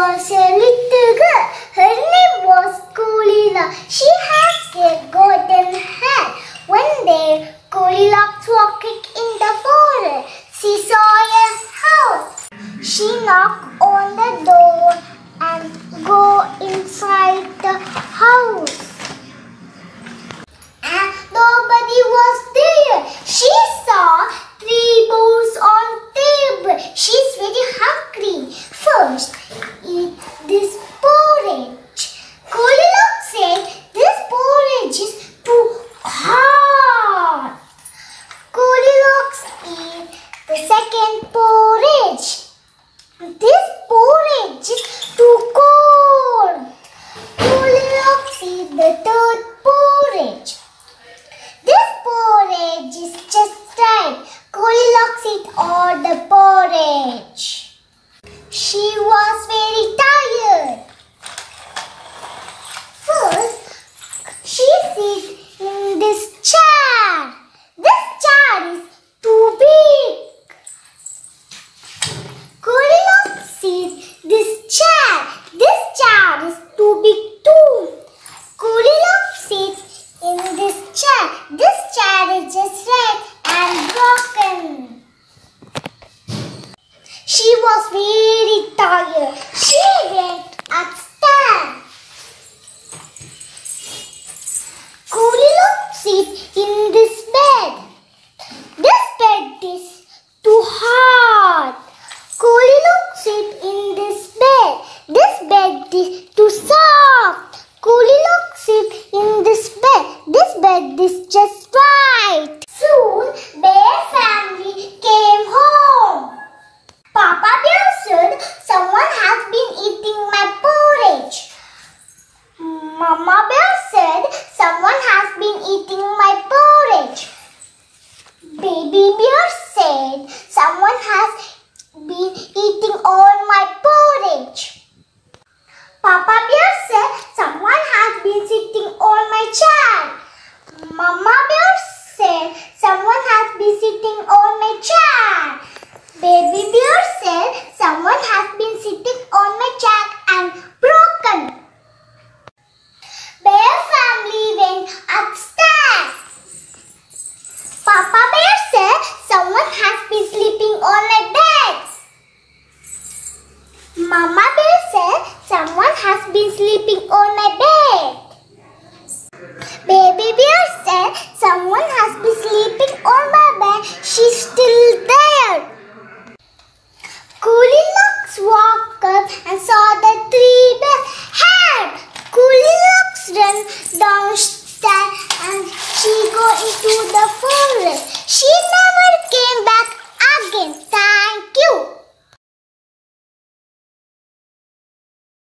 was a little girl. Her name was Goldilocks. She had a golden hair. One day, Goldilocks walking in the forest. She saw a house. She knocked on the door and go inside the house. And nobody was there. She saw 3 bowls on table. She's very hungry. First, eat this porridge. Goldilocks said, this porridge is too hot. Goldilocks eat the second porridge. This porridge is too cold. Goldilocks eat the third porridge. This porridge is just right. Goldilocks eat all the porridge. She was very tired. First, she sits in this chair. This chair is too big. Goldilocks sits this chair. This chair is too big too. Goldilocks sits in this chair. This chair is just red and broken. She was very tired. She went upstairs. Goldilocks sits in this bed. This bed is too hard. Goldilocks sits in this bed. This bed is too soft. Goldilocks sits in this bed. This bed is just right. Soon, Bear family came home. Papa Bear said, someone has been eating my porridge. Mama Bear said, someone has been eating my porridge. Baby Bear said, someone has been eating all my porridge. Papa Bear said, someone has been sitting on my chair. Mama Bear said, someone has been sitting on my chair. Baby Bear said, someone has been sitting on my chair and broken. Bear family went upstairs. Papa Bear said, someone has been sleeping on my bed. Mama Bear said, someone has been sleeping on my bed. Baby Bear